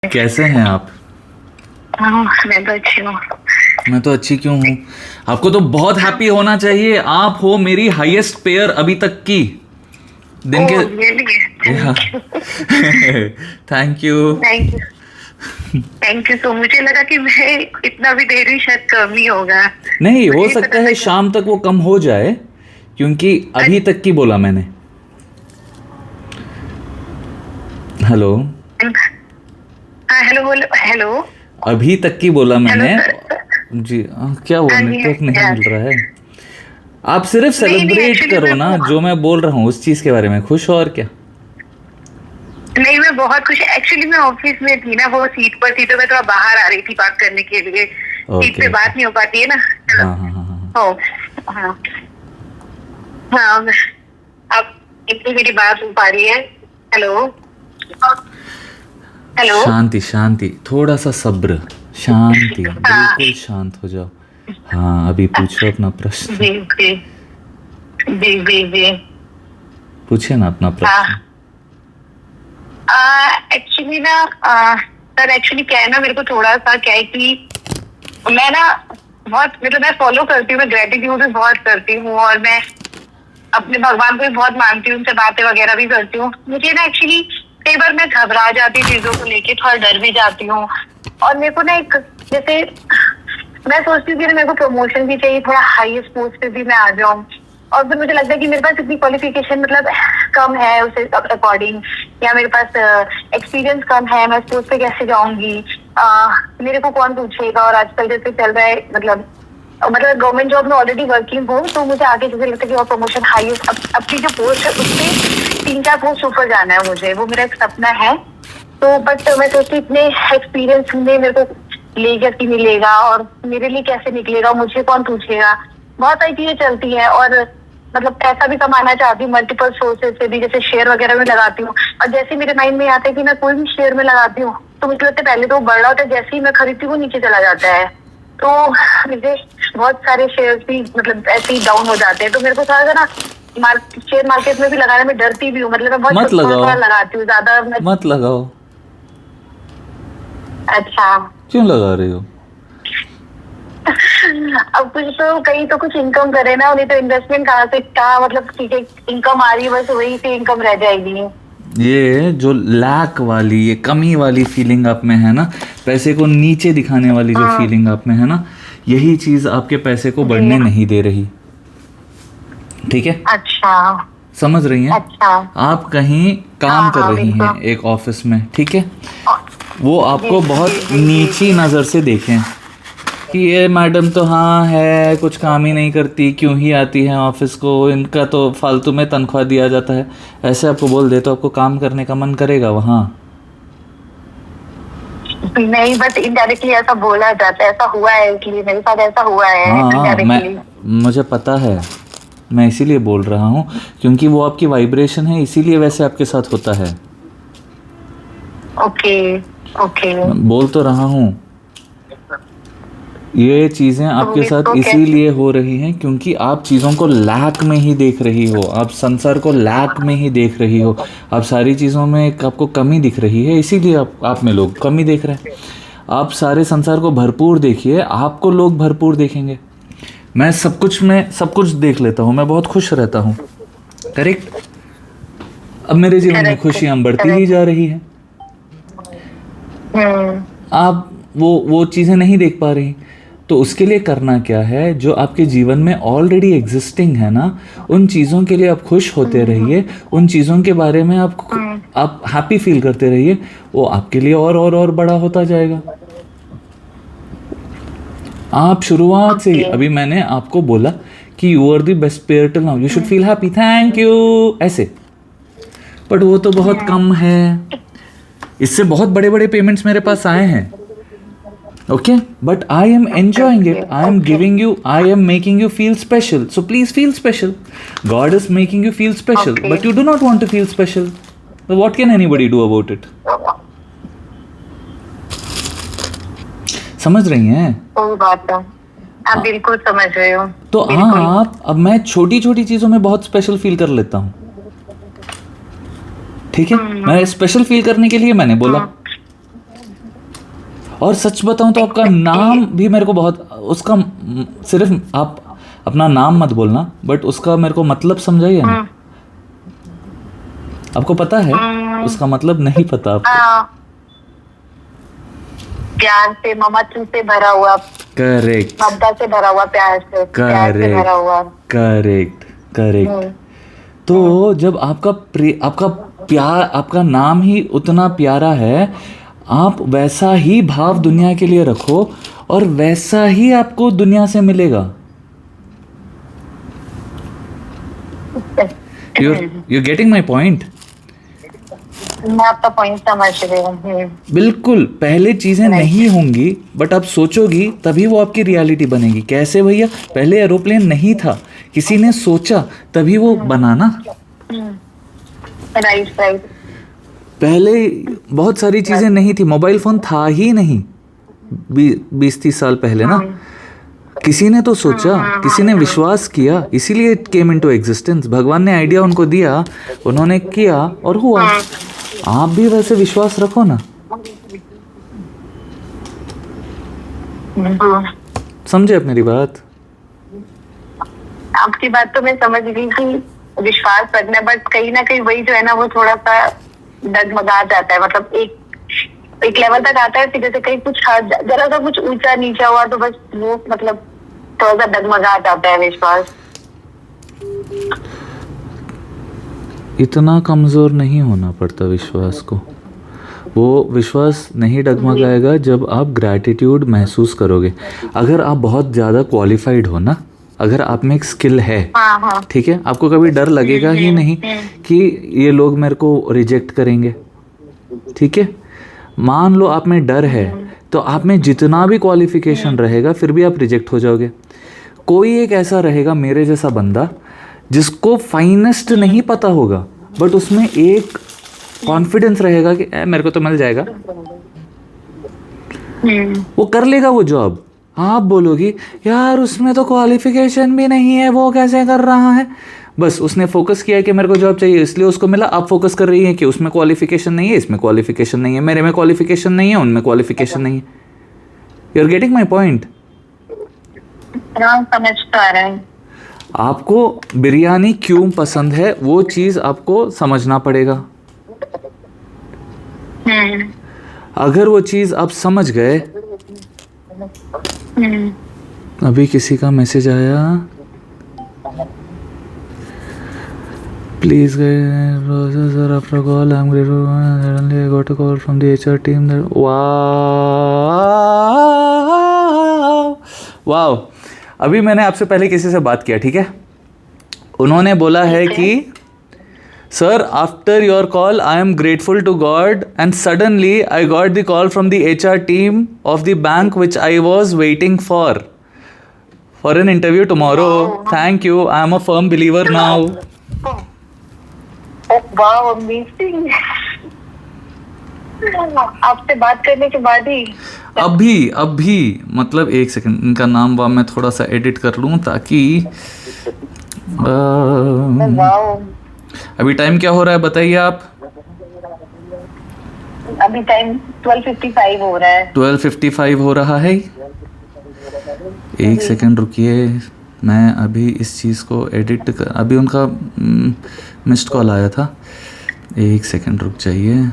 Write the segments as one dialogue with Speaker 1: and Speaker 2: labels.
Speaker 1: कैसे हैं आप?
Speaker 2: हाँ, मैं तो अच्छी हूँ।
Speaker 1: मैं तो अच्छी क्यों हूँ? आपको तो बहुत हैप्पी होना चाहिए। आप हो मेरी हाईएस्ट पेयर अभी तक की दिन के।
Speaker 2: Oh really?
Speaker 1: Yeah
Speaker 2: thank you.
Speaker 1: Thank you.
Speaker 2: Thank you. Thank you. तो मुझे लगा कि मैं इतना भी देरी शायद कम ही होगा।
Speaker 1: नहीं,
Speaker 2: मुझे
Speaker 1: हो
Speaker 2: ही
Speaker 1: सकता
Speaker 2: पता
Speaker 1: है
Speaker 2: लगा।
Speaker 1: शाम तक वो कम हो जाए, क्योंकि अभी तक की बोला मैंने। हेलो।
Speaker 2: हाँ हेलो, बोलो हेलो।
Speaker 1: अभी तक की बोला
Speaker 2: हेलो
Speaker 1: मैंने।
Speaker 2: सर।
Speaker 1: जी क्या हुआ,
Speaker 2: हाँ जी, हाँ
Speaker 1: नेटवर्क
Speaker 2: जी,
Speaker 1: नहीं
Speaker 2: हाँ
Speaker 1: मिल
Speaker 2: जी।
Speaker 1: रहा है? आप सिर्फ
Speaker 2: नहीं नहीं,
Speaker 1: सेलिब्रेट
Speaker 2: एक्चुअली
Speaker 1: करो
Speaker 2: मैं
Speaker 1: ना जो मैं बोल रहा हूँ उस चीज के बारे में, खुश हो और क्या।
Speaker 2: नहीं, मैं बहुत खुश। एक्चुअली मैं ऑफिस में थी ना, वो सीट पर थी, तो मैं थोड़ा बाहर आ रही थी बात करने के लिए। सीट
Speaker 1: ओके
Speaker 2: पे
Speaker 1: ओके।
Speaker 2: बात नहीं हो पाती है ना।
Speaker 1: हाँ हाँ हाँ हाँ।
Speaker 2: ओ, हाँ हाँ। अब इतनी मेरी बात हो पा रही है। हेलो। हेलो।
Speaker 1: शांति शांति, थोड़ा सा सब्र। शांति,
Speaker 2: हाँ
Speaker 1: बिल्कुल शांत हो जाओ। हाँ, अभी पूछो अपना प्रश्न।
Speaker 2: जी जी जी जी जी।
Speaker 1: पूछिए ना अपना प्रश्न।
Speaker 2: हाँ एक्चुअली ना, सर एक्चुअली क्या है ना, मेरे को थोड़ा सा क्या है कि मैं ना बहुत, मतलब मैं फॉलो करती हूँ, मैं ग्रेटिट्यूड भी बहुत करती हूँ, और मैं अपने भगवान को भी बहुत मानती हूँ, उनसे बातें वगैरह भी करती हूँ। मुझे ना एक्चुअली कई बार मैं घबरा जाती हूँ चीजों को लेके, थोड़ा डर भी जाती हूँ। और मेरे को ना एक, जैसे मैं सोचती हूँ कि ना मेरे को प्रमोशन भी चाहिए, थोड़ा हाईएस्ट पोस्ट पे भी मैं आ जाऊँ। और फिर मुझे लगता है कि मेरे पास इतनी क्वालिफिकेशन मतलब कम है उसे अकॉर्डिंग, या मेरे पास एक्सपीरियंस कम है, मैं उस पोस्ट पे कैसे जाऊंगी? मेरे को कौन पूछेगा? और आजकल जैसे चल रहा है, मतलब गवर्नमेंट जॉब में ऑलरेडी वर्किंग हूँ, तो मुझे आगे जैसे लगता है कि और प्रमोशन हाईएस्ट अपनी जो पोस्ट है उससे 3-4 पोस्ट ऊपर जाना है मुझे, वो मेरा एक सपना है। तो बट मैं सोचती हूँ, इतने एक्सपीरियंस में मेरे को लेगा कि मिलेगा, और मेरे लिए कैसे निकलेगा, मुझे कौन पूछेगा? बहुत सारी चीजें चलती है। और मतलब पैसा भी कमाना चाहती हूँ मल्टीपल सोर्सेज से भी, जैसे शेयर वगैरह में लगाती हूँ। और जैसे मेरे माइंड में आता है कि मैं कोई भी शेयर में लगाती हूँ, तो मुझे लगता है पहले तो वो बढ़ रहा होता है, जैसे ही मैं खरीदती हूँ नीचे चला जाता है। तो मुझे बहुत सारे शेयर्स भी मतलब ऐसे ही डाउन हो जाते हैं, तो मेरे को थोड़ा सा ना शेयर मार्केट में भी लगाने में डरती भी हूँ। मतलब मैं बहुत
Speaker 1: मत
Speaker 2: थोड़ा
Speaker 1: लगाओ,
Speaker 2: थोड़ा लगाती हूँ, ज्यादा मैं।
Speaker 1: मत लगाओ।
Speaker 2: अच्छा।
Speaker 1: क्यों लगा रही हो?
Speaker 2: अब कुछ तो कहीं तो कुछ इनकम करे ना, उन्हें तो इन्वेस्टमेंट कहाँ से कहाँ, मतलब ठीक है इनकम आ रही है, बस वही से इनकम रह जाएगी।
Speaker 1: ये जो लैक वाली, ये कमी वाली फीलिंग आप में है ना, पैसे को नीचे दिखाने वाली जो
Speaker 2: हाँ
Speaker 1: फीलिंग आप में है ना, यही चीज आपके पैसे को
Speaker 2: जी।
Speaker 1: बढ़ने नहीं दे रही। ठीक है?
Speaker 2: अच्छा।
Speaker 1: समझ रही हैं?
Speaker 2: अच्छा।
Speaker 1: आप कहीं काम
Speaker 2: हाँ
Speaker 1: कर
Speaker 2: हाँ
Speaker 1: रही हैं
Speaker 2: बिल्कुल।
Speaker 1: एक ऑफिस में, ठीक है? वो
Speaker 2: जी
Speaker 1: आपको बहुत
Speaker 2: जी जी जी
Speaker 1: नीची
Speaker 2: जी।
Speaker 1: नज़र से देखें कि ये मैडम तो हाँ है, कुछ काम ही नहीं करती, क्यों ही आती है ऑफिस को, इनका तो फालतू में तनख्वाह दिया जाता है। ऐसे आपको बोल दे तो आपको काम करने का मन करेगा वहाँ?
Speaker 2: नहीं, बट इनडायरेक्टली ऐसा बोला जाता है, ऐसा हुआ है, इसलिए मेरे साथ ऐसा हुआ है
Speaker 1: हाँ, मैं
Speaker 2: इनडायरेक्टली।
Speaker 1: मुझे पता है। मैं इसीलिए बोल रहा हूँ, क्योंकि वो आपकी वाइब्रेशन है, इसीलिए वैसे आपके साथ होता है।
Speaker 2: Okay okay.
Speaker 1: मैं बोल तो रहा हूँ, ये चीज़ें आपके
Speaker 2: तो
Speaker 1: साथ
Speaker 2: इसको कैसे?
Speaker 1: इसीलिए हो रही हैं क्योंकि आप चीज़ों को लैक में ही देख रही हो, आप संसार को लैक में ही देख रही हो, आप सारी चीज़ों में एक आपको कमी दिख रही है, इसीलिए आप में लोग कमी देख रहे हैं। आप सारे संसार को भरपूर देखिए, आपको लोग भरपूर देखेंगे। मैं सब कुछ देख लेता हूँ, मैं बहुत खुश रहता हूँ। करेक्ट? अब मेरे जीवन में
Speaker 2: करेक्ट
Speaker 1: खुशियाँ बढ़ती ही
Speaker 2: करेक्ट।
Speaker 1: जा रही हैं।
Speaker 2: हम्म।
Speaker 1: आप वो चीज़ें नहीं देख पा रही, तो उसके लिए करना क्या है, जो आपके जीवन में ऑलरेडी एग्जिस्टिंग है ना, उन चीज़ों के लिए आप खुश होते रहिए, उन चीज़ों के बारे में
Speaker 2: हम्म।
Speaker 1: आप हैप्पी फील करते रहिए, वो आपके लिए और बड़ा होता जाएगा। आप शुरुआत से ही,
Speaker 2: ओके।
Speaker 1: अभी मैंने आपको बोला कि you are the best pair till now, you should feel happy, thank you, ऐसे। बट वो तो बहुत
Speaker 2: हम्म।
Speaker 1: कम है, इससे बहुत बड़े बड़े पेमेंट्स मेरे पास आए हैं। Okay, but I am enjoying
Speaker 2: okay
Speaker 1: it. I am
Speaker 2: okay
Speaker 1: giving you, I am making you feel special. So please feel special. God is making you feel special,
Speaker 2: okay.
Speaker 1: but you do not want to feel special. So what can anybody do about it? समझ रही हैं?
Speaker 2: कोई बात है, आप
Speaker 1: हाँ,
Speaker 2: बिल्कुल समझ रहे हो।
Speaker 1: तो
Speaker 2: बिल्कुल।
Speaker 1: आप, अब मैं छोटी छोटी चीज़ों में बहुत स्पेशल फील कर लेता हूँ। ठीक है? मैं
Speaker 2: हम्म।
Speaker 1: स्पेशल फील करने के लिए मैंने बोला।
Speaker 2: हम्म।
Speaker 1: और सच बताऊं तो आपका नाम भी मेरे को बहुत उसका सिर्फ आप अपना नाम मत बोलना, बट उसका मेरे को मतलब समझाइए ना। आपको पता है उसका मतलब? नहीं पता आपको?
Speaker 2: प्यार से, ममत्व से भरा हुआ,
Speaker 1: करेक्ट
Speaker 2: ममता से भरा हुआ, प्यार से भरा हुआ।
Speaker 1: Correct correct. तो जब आपका प्यार, आपका नाम ही उतना प्यारा है, आप वैसा ही भाव दुनिया के लिए रखो और वैसा ही आपको दुनिया से मिलेगा। you're getting my point?
Speaker 2: मैं आपका पॉइंट समझ रही हूँ।
Speaker 1: बिल्कुल। पहले चीजें नहीं होंगी बट आप सोचोगी तभी वो आपकी रियलिटी बनेगी। कैसे भैया? पहले एरोप्लेन नहीं था, किसी ने सोचा तभी वो बना ना।
Speaker 2: Right right.
Speaker 1: पहले बहुत सारी चीजें नहीं थी, मोबाइल फोन था ही नहीं 20-30 साल पहले ना। किसी ने तो सोचा, किसी ने विश्वास किया, इसीलिए इट केम इनटू एग्जिस्टेंस। भगवान ने आइडिया उनको दिया, उन्होंने किया और हुआ। आप भी वैसे विश्वास रखो ना। समझे आप मेरी बात?
Speaker 2: आपकी बात तो मैं समझ गई कि विश्वास रखना, बट कहीं ना कहीं वही जो है ना, वो थोड़ा सा डगमगा जाता है। मतलब एक लेवल तक आता है, फिर जैसे कहीं कुछ जरा सा कुछ ऊंचा नीचा हुआ तो बस वो मतलब थोड़ा सा डगमगा जाता है विश्वास।
Speaker 1: इतना कमज़ोर नहीं होना पड़ता विश्वास को। वो विश्वास नहीं डगमगाएगा जब आप ग्रैटिट्यूड महसूस करोगे। अगर आप बहुत ज़्यादा क्वालिफाइड हो ना, अगर आप में एक स्किल है, ठीक है, आपको कभी डर लगेगा ही नहीं कि ये लोग मेरे को रिजेक्ट करेंगे। ठीक है, मान लो आप में डर है तो आप में जितना भी क्वालिफिकेशन रहेगा फिर भी आप रिजेक्ट हो जाओगे। कोई एक ऐसा रहेगा मेरे जैसा बंदा जिसको फाइनेस्ट नहीं पता होगा बट उसमें एक कॉन्फिडेंस रहेगा कि मेरे को तो मिल जाएगा, वो कर लेगा वो जॉब। आप बोलोगी यार उसमें तो क्वालिफिकेशन भी नहीं है, वो कैसे कर रहा है? बस उसने फोकस किया कि मेरे को जॉब चाहिए इसलिए उसको मिला। आप फोकस कर रही है कि उसमें क्वालिफिकेशन नहीं है, इसमें क्वालिफिकेशन नहीं है, मेरे में क्वालिफिकेशन नहीं है, उनमें क्वालिफिकेशन नहीं है। You are getting my point?
Speaker 2: समझ पा रहे हैं।
Speaker 1: आपको बिरयानी क्यों पसंद है वो चीज़ आपको समझना पड़ेगा। अगर वो चीज़ आप समझ गए। अभी किसी का मैसेज आया, please sir after call I am grateful suddenly I got a call from the HR team that wow. अभी मैंने आपसे पहले किसी से बात किया, ठीक है, उन्होंने बोला है कि sir after your call I am grateful to God and suddenly I got the call from the HR team of the bank which I was waiting for an interview tomorrow. Thank you, I am a firm believer now.
Speaker 2: Wow, amazing. आपसे बात करने के बाद ही
Speaker 1: अभी मतलब एक second, इनका नाम वाम मैं थोड़ा सा एडिट कर लूँ ताकि अभी टाइम क्या हो रहा है बताइए आप?
Speaker 2: अभी टाइम 12:55 हो रहा है।
Speaker 1: 12:55 हो रहा है। एक सेकंड रुकिए, मैं अभी इस चीज़ को एडिट कर, अभी उनका मिस्ड कॉल आया था, एक सेकंड रुक जाइए।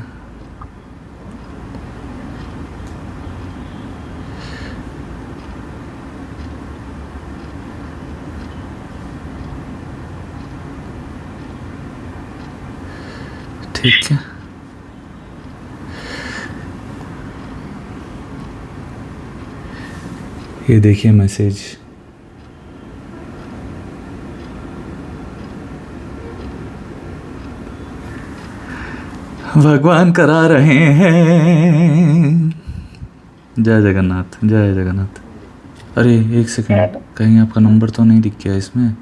Speaker 1: ठीक है, ये देखिए मैसेज। भगवान करा रहे हैं। जय जगन्नाथ, जय जगन्नाथ। अरे एक सेकंड, कहीं आपका नंबर तो नहीं दिख गया इसमें?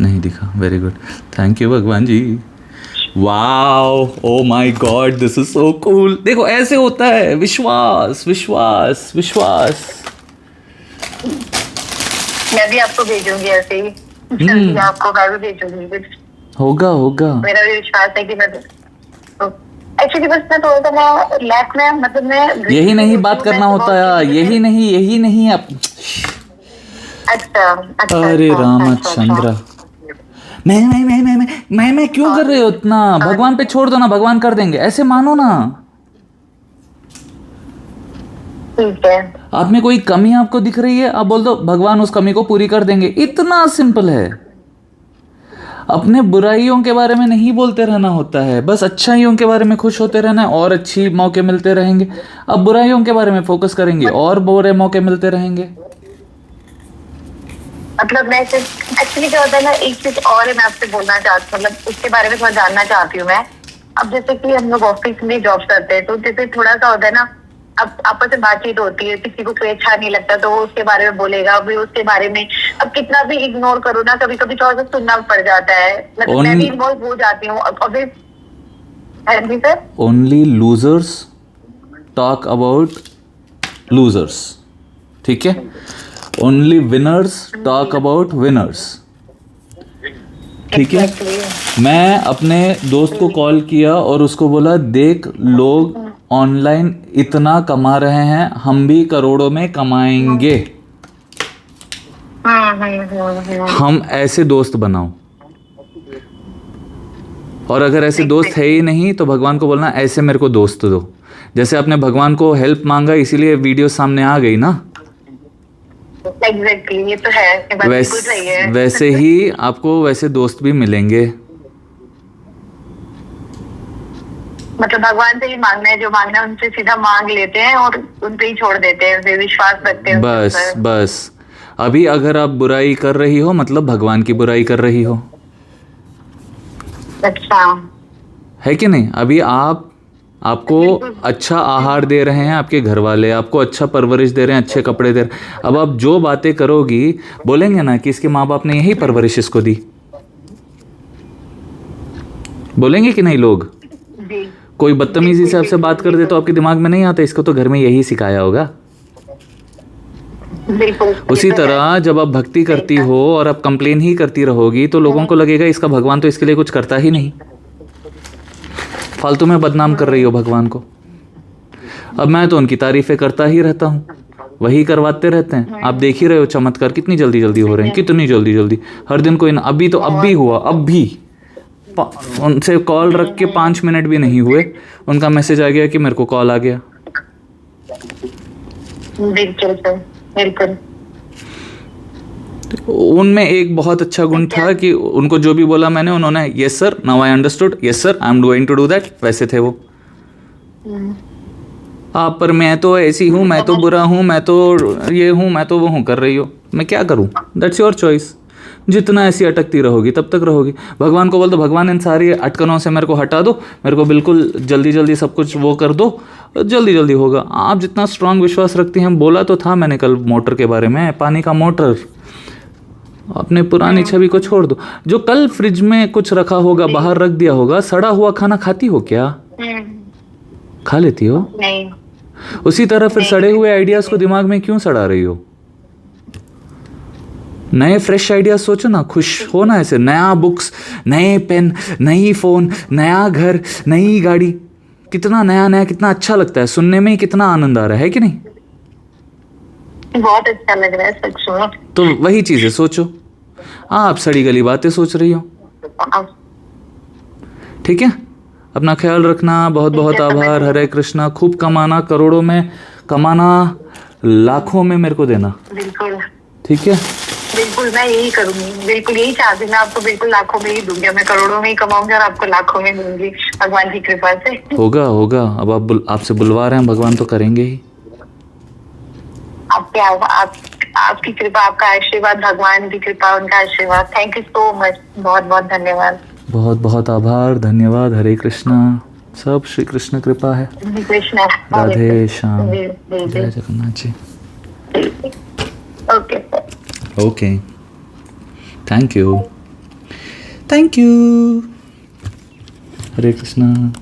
Speaker 1: नहीं दिखा, वेरी गुड, थैंक यू भगवान ji. Wow, oh my god, this is so cool. देखो ऐसे होता है, विश्वास विश्वास विश्वास।
Speaker 2: मैं भी आपको भेजूंगी ऐसे ही, आपको मैं भी भेजूंगी।
Speaker 1: होगा होगा,
Speaker 2: मेरा भी विश्वास है कि मैं एक्चुअली बस मैं थोड़ा सा मैं लैक में मतलब मैं
Speaker 1: यही नहीं बात करना होता है, यही नहीं आप।
Speaker 2: अच्छा अच्छा
Speaker 1: अरे
Speaker 2: अच्छा,
Speaker 1: रामचंद्र, मैं क्यों कर रहे हो इतना? भगवान पे छोड़ दो ना, भगवान कर देंगे, ऐसे मानो ना।
Speaker 2: ठीक है।
Speaker 1: आप में कोई कमी आपको दिख रही है, आप बोल दो भगवान उस कमी को पूरी कर देंगे, इतना सिंपल है। अपने बुराइयों के बारे में नहीं बोलते रहना होता है, बस अच्छाइयों के बारे में खुश होते रहना है, और अच्छी मौके मिलते रहेंगे। अब बुराइयों के बारे में फोकस करेंगे और बुरे मौके मिलते रहेंगे।
Speaker 2: मतलब मैं एक्चुअली क्या होता है ना, एक चीज और है मैं आपसे बोलना चाहती हूँ, मतलब उसके बारे में थोड़ा जानना चाहती हूँ मैं। अब जैसे कि हम लोग ऑफिस में जॉब करते हैं, तो जैसे थोड़ा सा होता है ना, अब आपस में बातचीत होती है, किसी को कोई अच्छा नहीं लगता तो वो उसके बारे में बोलेगा, अभी उसके बारे में अब कितना भी इग्नोर करो ना, कभी कभी थोड़ा सा सुनना पड़ जाता है। मतलब मैं भी इन्वॉल्व हो जाती हूँ अभी। हाँ जी sir.
Speaker 1: Only losers talk about losers, ठीक है? Only winners talk about winners, ठीक है? मैं अपने दोस्त को कॉल किया और उसको बोला, देख लोग ऑनलाइन इतना कमा रहे हैं, हम भी करोड़ों में कमाएंगे, हम ऐसे दोस्त बनाओ। और अगर ऐसे दोस्त है ही नहीं तो भगवान को बोलना ऐसे मेरे को दोस्त दो। जैसे आपने भगवान को हेल्प मांगा इसीलिए वीडियो सामने आ गई ना,
Speaker 2: एग्जैक्टली ये तो है, ये बात बिल्कुल सही है।
Speaker 1: वैसे ही आपको वैसे दोस्त भी मिलेंगे।
Speaker 2: मतलब भगवान से ही मांगना है, जो मांगना है उनसे सीधा मांग लेते हैं और उन पे ही छोड़ देते हैं, उन विश्वास रखते हैं।
Speaker 1: बस अभी अगर आप बुराई कर रही हो मतलब भगवान की बुराई कर रही हो।
Speaker 2: अच्छा
Speaker 1: है कि नहीं? अभी आपको अच्छा आहार दे रहे हैं, आपके घर वाले आपको अच्छा परवरिश दे रहे हैं, अच्छे कपड़े दे रहे हैं। अब आप जो बातें करोगी बोलेंगे ना कि इसके माँ बाप ने यही परवरिश इसको दी, बोलेंगे कि नहीं लोग? कोई बदतमीजी से आपसे बात कर दे तो आपके दिमाग में नहीं आता इसको तो घर में यही सिखाया होगा। उसी तरह जब आप भक्ति करती हो और आप कंप्लेन ही करती रहोगी तो लोगों को लगेगा इसका भगवान तो इसके लिए कुछ करता ही नहीं, फालतू में बदनाम कर रही हो भगवान को। अब मैं तो उनकी तारीफें करता ही रहता हूँ, वही करवाते रहते हैं। आप देख ही रहे हो चमत्कार कितनी जल्दी जल्दी हो रहे हैं, कितनी जल्दी जल्दी हर दिन कोई ना। अभी तो अब भी हुआ, अब भी उनसे कॉल रख के 5 मिनट भी नहीं हुए उनका मैसेज आ गया कि मेरे को कॉल आ गया।
Speaker 2: बिल्कुल।
Speaker 1: उनमें एक बहुत अच्छा गुण था कि उनको जो भी बोला मैंने, उन्होंने yes sir, now I understood, yes sir I am going to do that, वैसे थे वो। आप पर मैं तो ऐसी हूँ, मैं तो बुरा हूँ, मैं तो ये हूँ, मैं तो वो हूँ कर रही हो, मैं क्या करूँ? That's your choice. जितना ऐसी अटकती रहोगी तब तक रहोगी। भगवान को बोल दो भगवान इन सारी अटकनों से मेरे को हटा दो, मेरे को बिल्कुल जल्दी जल्दी सब कुछ वो कर दो, जल्दी जल्दी होगा। आप जितना स्ट्रांग विश्वास रखती हैं, बोला तो था मैंने कल मोटर के बारे में, पानी का मोटर। अपने पुरानी छवि को छोड़ दो। जो कल फ्रिज में कुछ रखा होगा, बाहर रख दिया होगा, सड़ा हुआ खाना खाती हो क्या? खा लेती हो?
Speaker 2: नहीं।
Speaker 1: उसी तरह फिर सड़े हुए आइडियाज को दिमाग में क्यों सड़ा रही हो? नए फ्रेश आइडियाज सोचो ना, खुश हो ना ऐसे। नया बुक्स, नए पेन, नई फोन, नया घर, नई गाड़ी, कितना नया नया, कितना अच्छा लगता है सुनने में, कितना आनंद आ रहा है कि नहीं?
Speaker 2: बहुत अच्छा लग रहा है सच में।
Speaker 1: तो वही चीजें सोचो। आप सड़ी गली बातें सोच रही हो। ठीक है, अपना ख्याल रखना। बहुत बहुत आभार। हरे कृष्णा। खूब कमाना, करोड़ों में कमाना, लाखों में मेरे को देना।
Speaker 2: बिल्कुल
Speaker 1: ठीक है,
Speaker 2: बिल्कुल मैं यही करूंगी, बिल्कुल यही चाहती, मैं आपको बिल्कुल लाखों में ही दूंगी। मैं करोड़ों में ही कमाऊंगी और आपको लाखों में दूंगी भगवान की कृपा से।
Speaker 1: होगा होगा। अब आप आपसे बुलवा रहे हैं, भगवान तो करेंगे ही।
Speaker 2: आपकी कृपा, आपका आशीर्वाद, भगवान की कृपा, उनका आशीर्वाद। थैंक यू सो मच, बहुत बहुत धन्यवाद।
Speaker 1: बहुत बहुत आभार, धन्यवाद। हरे कृष्णा। सब श्री कृष्ण कृपा है।
Speaker 2: कृष्णा।
Speaker 1: राधे श्याम। जय Jagannath ji.
Speaker 2: Okay
Speaker 1: okay, thank you, thank you. हरे कृष्णा।